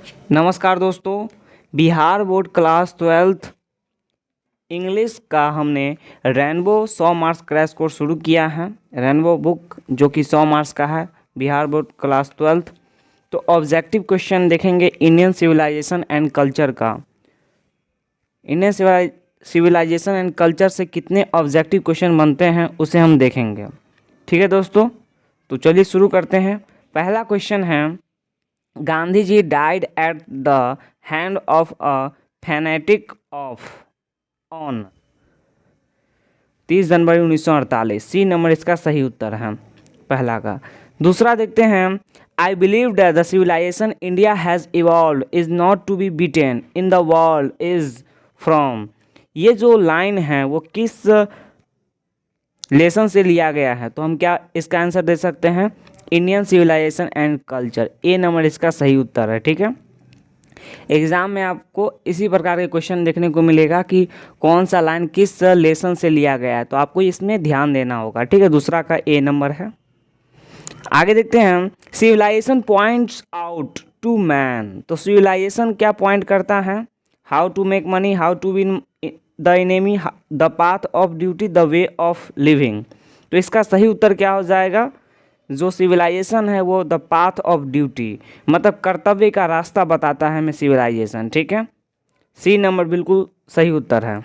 नमस्कार दोस्तों, Bihar board class 12th English का हमने रेनबो 100 मार्क्स क्रैश कोर्स शुरू किया है। रेनबो बुक जो कि 100 मार्क्स का है, बिहार बोर्ड क्लास 12th। तो ऑब्जेक्टिव क्वेश्चन देखेंगे इंडियन सिविलाइजेशन एंड कल्चर का। इंडियन सिविलाइजेशन एंड कल्चर से कितने ऑब्जेक्टिव क्वेश्चन बनते हैं उसे हम देखेंगे। ठीक है दोस्तों, तो चलिए शुरू करते हैं। पहला क्वेश्चन है, Gandhi ji died at the hand of a fanatic of on 30 January 1948। C number इसका सही उत्तर है पहला का। दूसरा देखते हैं, I believe that the civilization India has evolve is not to be beaten in the world is from. ये जो लाइन है वो किस लेसन से लिया गया है? तो हम क्या इसका आंसर दे सकते हैं? Indian civilisation and culture. A number इसका सही उत्तर है। ठीक है, एग्जाम में आपको इसी प्रकार के क्वेश्चन देखने को मिलेगा कि कौन सा लाइन किस लेसन से लिया गया है, तो आपको इसमें ध्यान देना होगा। ठीक है, दूसरा का ए नंबर है। आगे देखते हैं, civilisation points out to man. तो सिविलाइजेशन क्या पॉइंट करता है? How to make money, how to win the enemy, the path of duty, the way of living. तो इसका सही उत्तर क्या हो जाएगा? जो सिविलाइजेशन है वो द पाथ ऑफ ड्यूटी, मतलब कर्तव्य का रास्ता बताता है हमें सिविलाइजेशन। ठीक है, सी नंबर बिल्कुल सही उत्तर है।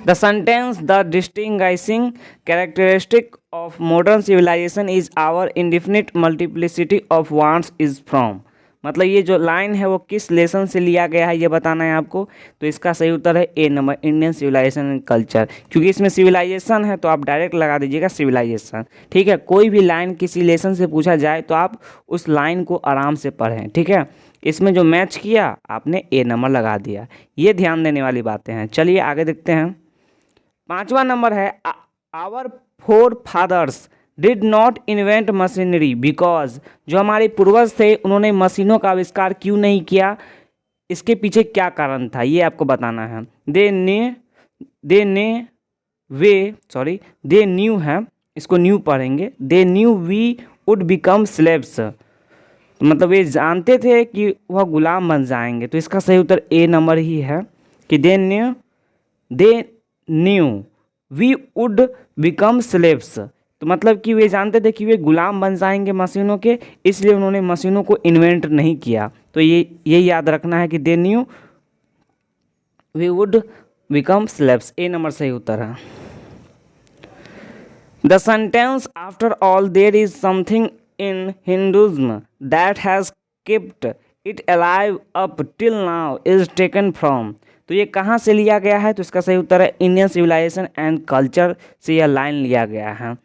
The sentence the distinguishing characteristic of modern civilisation is our indefinite multiplicity of wants is from. मतलब ये जो लाइन है वो किस लेसन से लिया गया है ये बताना है आपको। तो इसका सही उत्तर है A number, Indian civilisation and culture. क्योंकि इसमें सिविलाइजेशन है तो आप डायरेक्ट लगा दीजिएगा सिविलाइजेशन। ठीक है, कोई भी लाइन किसी लेसन से पूछा जाए तो आप उस लाइन को आराम से पढ़ें। ठीक है, इसमें जो मैच किया आपने ए नंबर लगा दिया। ये ध्यान देने वाली बातें हैं। चलिए आगे देखते हैं। पांचवा नंबर है, our forefathers did not invent machinery because. जो हमारे पूर्वज थे उन्होंने मशीनों का आविष्कार क्यों नहीं किया, इसके पीछे क्या कारण था ये आपको बताना है। दे न्यू है, इसको न्यू पढ़ेंगे। They knew we would become slaves. मतलब ये जानते थे कि वह गुलाम बन जाएंगे। तो इसका सही उत्तर ए नंबर ही है कि they knew we would become slaves. तो मतलब कि वे जानते थे कि वे गुलाम बन जाएंगे मशीनों के, इसलिए उन्होंने मशीनों को इन्वेंट नहीं किया। तो ये याद रखना है कि they knew we would become slaves. A number सही उत्तर है। The sentence after all there is something in Hinduism that has kept it alive up till now is taken from. तो ये कहाँ से लिया गया है? तो इसका सही उत्तर है इंडियन सिविलाइजेशन एंड कल्चर से यह लाइन लिया गया है।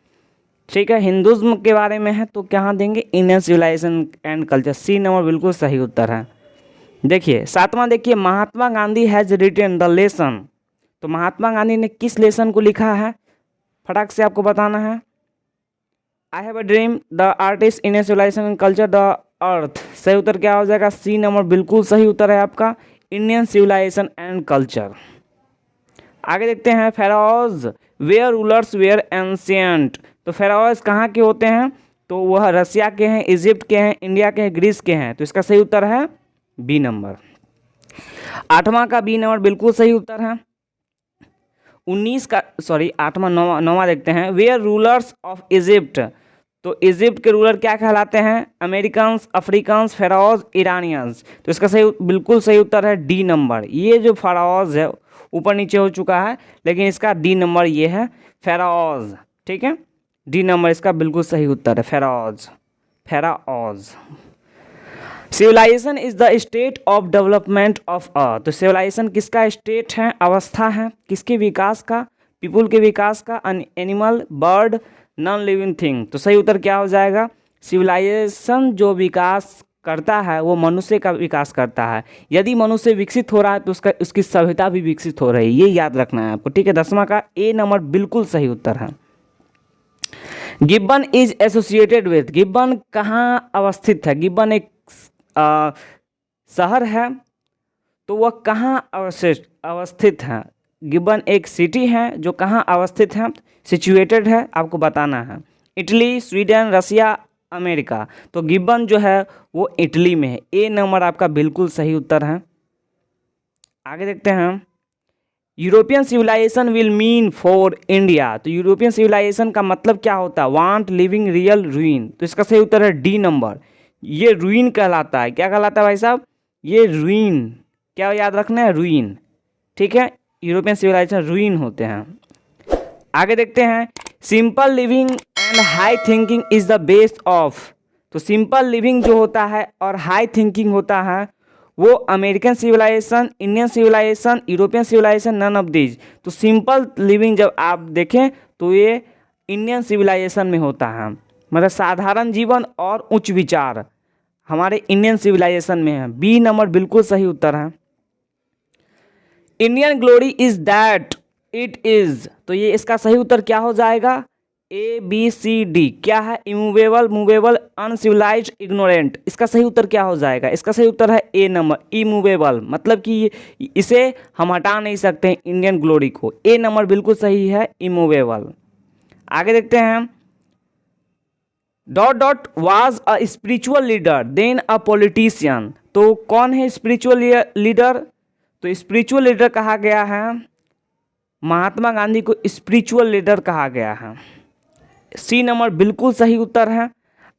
ठीक है, हिंदुज्म के बारे में है तो कहाँ देंगे? Indian civilisation and culture. C number बिल्कुल सही उत्तर है। देखिए सातवां, देखिए Mahatma Gandhi has written the lesson. तो महात्मा गांधी ने किस लेसन को लिखा है? फटाक से आपको बताना है। I have a dream, the artist, Indian civilisation and culture, the earth. सही उत्तर क्या हो जाएगा? सी नंबर बिल्कुल सही उत्तर है आपका, इंडियन सिविलाइजेशन एंड कल्चर। आगे देखते हैं, फेराओज वेयर रूलर्स वेयर एंशियंट। तो फेराओज कहाँ के होते हैं? तो वह रसिया के हैं, इजिप्ट के हैं, इंडिया के हैं, ग्रीस के हैं। तो इसका सही उत्तर है बी नंबर। आठवां का बी नंबर बिल्कुल सही उत्तर है। 19 का आठवां नौवां देखते हैं, वेयर रूलर्स ऑफ इजिप्ट। तो इजिप्ट के रूलर क्या कहलाते हैं? Americans, Africans, Pharaohs, Iranians. तो इसका बिल्कुल सही उत्तर है डी नंबर। ये जो फेराओज है ऊपर नीचे हो चुका है, लेकिन इसका डी नंबर ये है फेराओज। ठीक है, डी नंबर इसका बिल्कुल सही उत्तर है, Pharaohs. Civilization is the state of development of a. तो सिविलाइजेशन किसका स्टेट है, अवस्था है? किसके विकास का? पीपुल के विकास का, animal, bird, non living thing. तो सही उत्तर क्या हो जाएगा? सिविलाइजेशन जो विकास करता है वो मनुष्य का विकास करता है। यदि मनुष्य विकसित हो रहा है तो उसकी सभ्यता भी विकसित हो रही है। ये याद रखना है आपको। ठीक है, 10वां का ए नंबर बिल्कुल सही उत्तर है। Gibbon is associated with. Gibbon कहाँ अवस्थित है? गिब्बन एक शहर है, तो वह कहाँ अवस्थित है? गिब्बन एक सिटी है जो कहाँ अवस्थित है? सिचुएटेड है, आपको बताना है। इटली, स्वीडन, रसिया, अमेरिका। तो गिब्बन जो है वो इटली में है। ए नंबर आपका बिल्कुल सही उत्तर है। आगे देखते हैं, European civilisation will mean for India. तो यूरोपियन सिविलाइजेशन का मतलब क्या होता है? Want living real ruin. तो इसका सही उत्तर है डी नंबर। ये रूइन कहलाता है। क्या कहलाता है भाई साहब? ये रूइन। क्या याद रखना है? रूइन। ठीक है, यूरोपियन सिविलाइजेशन रूइन होते हैं। आगे देखते हैं, simple living and high thinking is the base of. तो सिंपल लिविंग जो होता है और हाई थिंकिंग होता है वो American civilisation, Indian civilisation, European civilisation, none of these. तो सिंपल लिविंग जब आप देखें तो ये इंडियन सिविलाइजेशन में होता है। मतलब साधारण जीवन और उच्च विचार हमारे इंडियन सिविलाइजेशन में है। बी नंबर बिल्कुल सही उत्तर है। Indian glory is that it is. तो ये इसका सही उत्तर क्या हो जाएगा? A B C D. क्या है? Immovable, movable, uncivilised, ignorant. इसका सही उत्तर क्या हो जाएगा? इसका सही उत्तर है ए नंबर, इमूवेबल। मतलब कि इसे हम हटा नहीं सकते इंडियन ग्लोरी को। ए नंबर बिल्कुल सही है, इमूवेबल। आगे देखते हैं, dot dot was a spiritual leader then a politician. तो कौन है स्पिरिचुअल लीडर? तो स्पिरिचुअल लीडर कहा गया है, महात्मा गांधी को स्पिरिचुअल लीडर कहा गया है। सी नंबर बिल्कुल सही उत्तर है।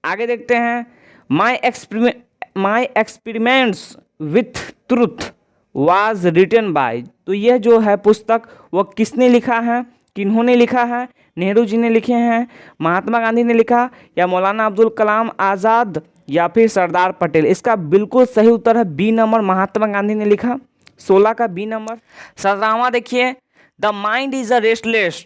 आगे देखते हैं, my experiments with truth was written by. तो यह जो है पुस्तक वह किसने लिखा है? किन्होंने लिखा है? नेहरू जी ने लिखे हैं, महात्मा गांधी ने लिखा, या मौलाना अब्दुल कलाम आज़ाद, या फिर सरदार पटेल। इसका बिल्कुल सही उत्तर है बी नंबर, महात्मा गांधी ने लिखा। 16 का बी नंबर। 17वां देखिए, the mind is a restless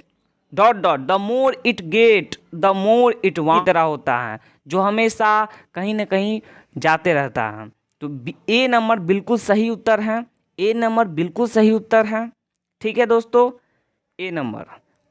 dot dot the more it get the more it want. तरह होता है जो हमेशा कहीं ना कहीं जाते रहता है। तो ए नंबर बिल्कुल सही उत्तर है। ए नंबर बिल्कुल सही उत्तर है। ठीक है दोस्तों, ए नंबर।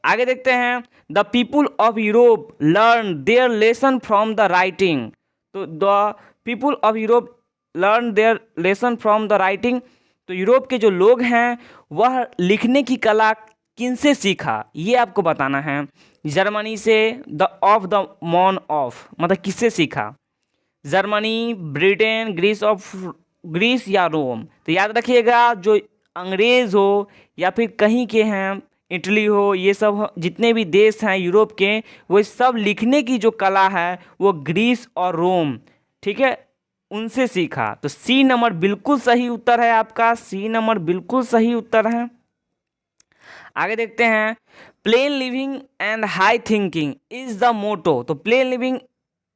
आगे देखते हैं, the people of Europe learn their lesson from the writing. तो the people of Europe learn their lesson from the writing. तो यूरोप के जो लोग हैं वह लिखने की कला किनसे सीखा, ये आपको बताना है। जर्मनी से, द ऑफ द मॉन ऑफ, मतलब किससे सीखा? जर्मनी, ब्रिटेन, ग्रीस या रोम। तो याद रखिएगा, जो अंग्रेज हो या फिर कहीं के हैं, इटली हो, ये सब जितने भी देश हैं यूरोप के, वो सब लिखने की जो कला है वो ग्रीस और रोम, ठीक है, उनसे सीखा। तो सी नंबर बिल्कुल सही उत्तर है आपका। सी नंबर बिल्कुल सही उत्तर है। आगे देखते हैं, plain living and high thinking is the motto. तो plain living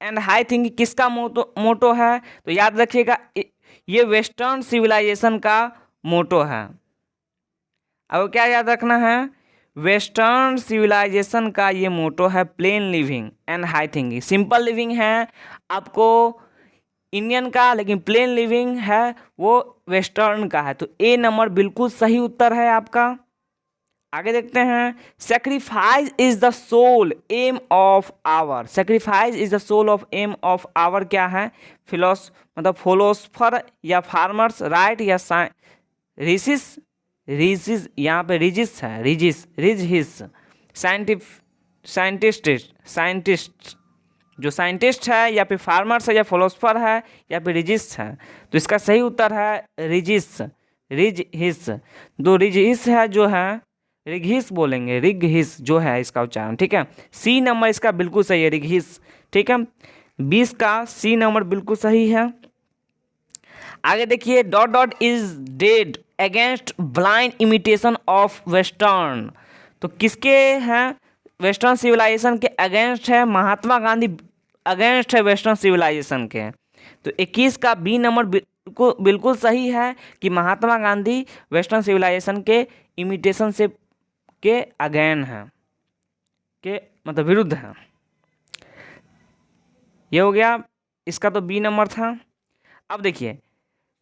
and high thinking किसका मोटो है? तो याद रखिएगा, ये वेस्टर्न सिविलाइजेशन का मोटो है। अब क्या याद रखना है? वेस्टर्न सिविलाइजेशन का ये मोटो है plane living and high thinking. Simple living है आपको इंडियन का, लेकिन प्लेन लिविंग है वो वेस्टर्न का है। तो ए नंबर बिल्कुल सही उत्तर है आपका। आगे देखते हैं, sacrifice is the sole aim of our. Sacrifice is the soul of aim of our क्या है? मतलब फिलोसफर या फार्मर्स, राइट या रिसिस, रिजिस, यहाँ पे रिजिस है, रिजिस साइंटिस्ट जो साइंटिस्ट है, या फिर फार्मर्स है, या फिलोसफर है, या फिर रिजिस है। तो इसका सही उत्तर है रिजहिस। दो रिजहिस है जो है, रिगहिस बोलेंगे, रिगहिस जो है इसका उच्चारण, ठीक है। सी नंबर इसका बिल्कुल सही है, रिगहिस, ठीक है। 20 का सी नंबर बिल्कुल सही है। आगे देखिए, dot dot is dead against blind imitation of western. तो किसके हैं? वेस्टर्न सिविलाइजेशन के अगेंस्ट है। महात्मा गांधी अगेंस्ट है वेस्टर्न सिविलाइजेशन के। तो 21 का बी नंबर बिल्कुल सही है कि महात्मा गांधी वेस्टर्न सिविलाइजेशन के इमिटेशन से के अगेन है, के मतलब विरुद्ध है। ये हो गया, इसका तो बी नंबर था। अब देखिए,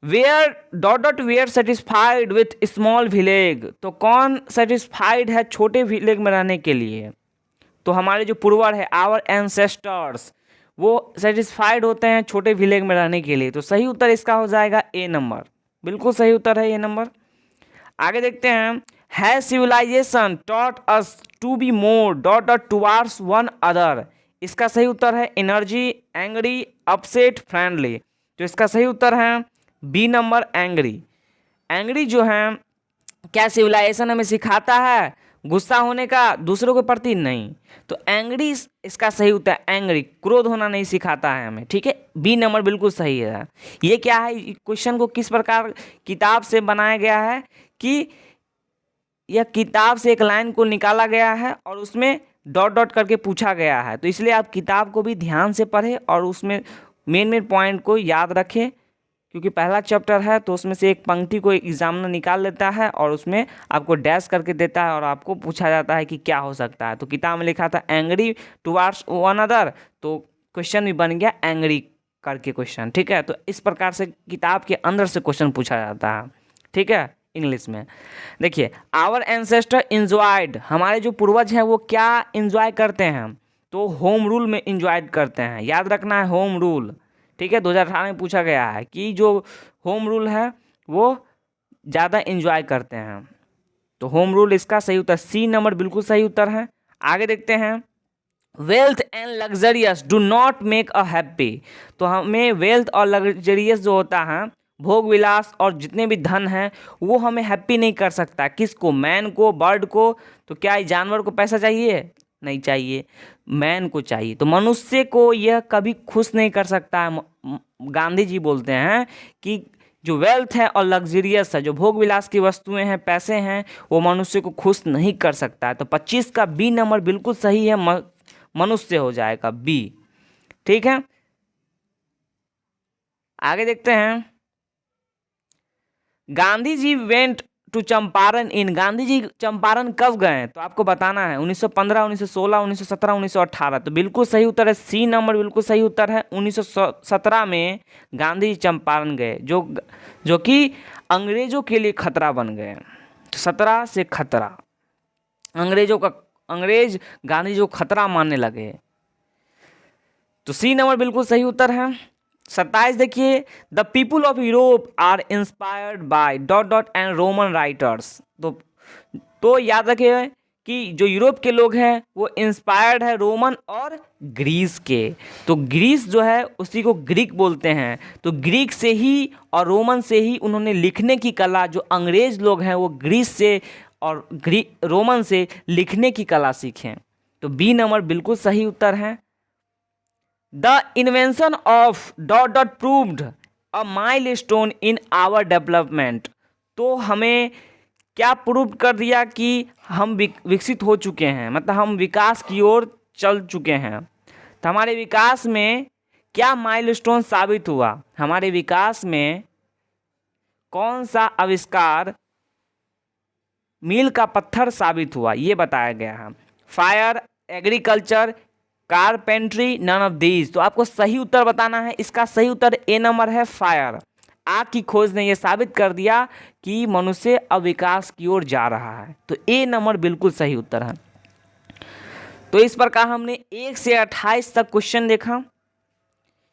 were dot dot were satisfied with small village. तो कौन सेटिस्फाइड है छोटे विलेज में रहने के लिए? तो हमारे जो पूर्वज है, आवर एंसेस्टर्स, वो सेटिस्फाइड होते हैं छोटे विलेज में रहने के लिए। तो सही उत्तर इसका हो जाएगा ए नंबर, बिल्कुल सही उत्तर है ए नंबर। आगे देखते हैं, has civilisation taught us to be more dot dot towards one other इसका सही उत्तर है एनर्जी, एंग्री, अपसेट, फ्रेंडली। तो इसका सही उत्तर है बी नंबर एंग्री। एंग्री जो है क्या सिविलाइजेशन हमें सिखाता है गुस्सा होने का दूसरों के प्रति? नहीं। तो एंग्री इसका सही उत्तर है, एंग्री क्रोध होना नहीं सिखाता है हमें, ठीक है। बी नंबर बिल्कुल सही है। ये क्या है, क्वेश्चन को किस प्रकार किताब से बनाया गया है कि यह किताब से एक लाइन को निकाला गया है और उसमें डॉट डॉट करके पूछा गया है। तो इसलिए आप किताब को भी ध्यान से पढ़ें और उसमें मेन पॉइंट को याद रखें, क्योंकि पहला चैप्टर है तो उसमें से एक पंक्ति को एग्जामिनर निकाल लेता है और उसमें आपको डैश करके देता है और आपको पूछा जाता है कि क्या हो सकता है। तो किताब में लिखा था एंग्री टुवार्ड्स वन अदर, तो क्वेश्चन भी बन गया एंग्री करके क्वेश्चन, ठीक है। तो इस प्रकार से किताब के अंदर से क्वेश्चन पूछा जाता है, ठीक है, इंग्लिश में। देखिए, आवर एंसेस्टर इंजॉयड, हमारे जो पूर्वज हैं वो क्या इंजॉय करते हैं? तो होम रूल में इंजॉय करते हैं, याद रखना है होम रूल, ठीक है। 2018 में पूछा गया है कि जो होम रूल है वो ज़्यादा इंजॉय करते हैं। तो होम रूल इसका सही उत्तर, सी नंबर बिल्कुल सही उत्तर है। आगे देखते हैं, wealth and luxurious do not make a happy. तो हमें वेल्थ और लग्जरियस जो होता है, भोग विलास और जितने भी धन हैं वो हमें हैप्पी नहीं कर सकता। किसको? मैन को, बर्ड को। तो क्या इस जानवर को पैसा चाहिए? नहीं चाहिए, मैन को चाहिए। तो मनुष्य को यह कभी खुश नहीं कर सकता है। गांधी जी बोलते हैं कि जो वेल्थ है और लग्जरियस है, जो भोग विलास की वस्तुएं हैं, पैसे हैं, वो मनुष्य को खुश नहीं कर सकता है। तो 25 का बी नंबर बिल्कुल सही है, मनुष्य हो जाएगा बी, ठीक है। आगे देखते हैं, गांधी जी वेंट टू चंपारण इन, गांधी जी चंपारण कब गए? तो आपको बताना है 1915, 1916, 1917, 1918। तो बिल्कुल सही उत्तर है सी नंबर, बिल्कुल सही उत्तर है 1917 में गांधी जी चंपारण गए, जो कि अंग्रेजों के लिए खतरा बन गए। 17 से खतरा, अंग्रेज गांधी जी को खतरा मानने लगे। तो सी नंबर बिल्कुल सही उत्तर है। 27 देखिए, the people of Europe are inspired by dot dot and Roman writers. तो याद रखिए कि जो यूरोप के लोग हैं वो इंस्पायर्ड है रोमन और ग्रीस के। तो ग्रीस जो है उसी को ग्रीक बोलते हैं। तो ग्रीक से ही और रोमन से ही उन्होंने लिखने की कला, जो अंग्रेज लोग हैं वो ग्रीस से और रोमन से लिखने की कला सीखें। तो बी नंबर बिल्कुल सही उत्तर है। The invention of dot dot proved a milestone in our development. तो हमें क्या प्रूव कर दिया कि हम विकसित हो चुके हैं, मतलब हम विकास की ओर चल चुके हैं। तो हमारे विकास में क्या माइलस्टोन साबित हुआ? हमारे विकास में कौन सा आविष्कार मील का पत्थर साबित हुआ, ये बताया गया है। Fire, agriculture, carpentry, none of these. तो आपको सही उत्तर बताना है। इसका सही उत्तर ए नंबर है फायर। आग की खोज ने यह साबित कर दिया कि मनुष्य अब विकास की ओर जा रहा है। तो ए नंबर बिल्कुल सही उत्तर है। तो इस प्रकार हमने 1 से 28 तक क्वेश्चन देखा।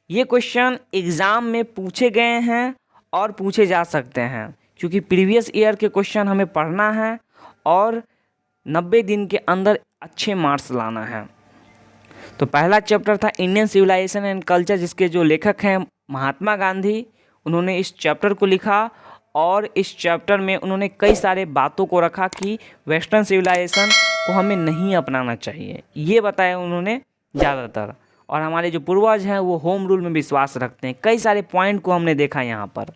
ये क्वेश्चन एग्जाम में पूछे गए हैं और पूछे जा सकते हैं, क्योंकि प्रीवियस ईयर के क्वेश्चन हमें पढ़ना है और 90 दिन के अंदर अच्छे मार्क्स लाना है। तो पहला चैप्टर था इंडियन सिविलाइजेशन एंड कल्चर, जिसके जो लेखक हैं महात्मा गांधी, उन्होंने इस चैप्टर को लिखा और इस चैप्टर में उन्होंने कई सारे बातों को रखा कि वेस्टर्न सिविलाइजेशन को हमें नहीं अपनाना चाहिए, ये बताया उन्होंने ज़्यादातर। और हमारे जो पूर्वज हैं वो होम रूल में विश्वास रखते हैं। कई सारे पॉइंट को हमने देखा यहाँ पर।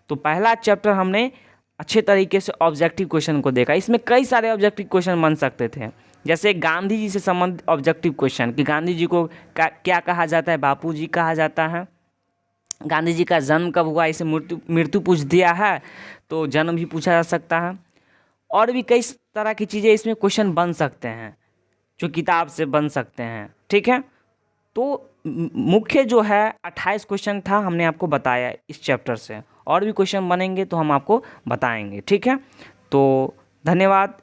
तो पहला चैप्टर हमने अच्छे तरीके से ऑब्जेक्टिव क्वेश्चन को देखा। इसमें कई सारे ऑब्जेक्टिव क्वेश्चन बन सकते थे, जैसे गांधी जी से संबंधित ऑब्जेक्टिव क्वेश्चन कि गांधी जी को क्या कहा जाता है? बापू जी कहा जाता है। गांधी जी का जन्म कब हुआ? इसे मृत्यु पूछ दिया है तो जन्म भी पूछा जा सकता है। और भी कई तरह की चीज़ें इसमें क्वेश्चन बन सकते हैं जो किताब से बन सकते हैं, ठीक है। तो मुख्य जो है 28 क्वेश्चन था, हमने आपको बताया इस चैप्टर से। और भी क्वेश्चन बनेंगे तो हम आपको बताएंगे, ठीक है। तो धन्यवाद।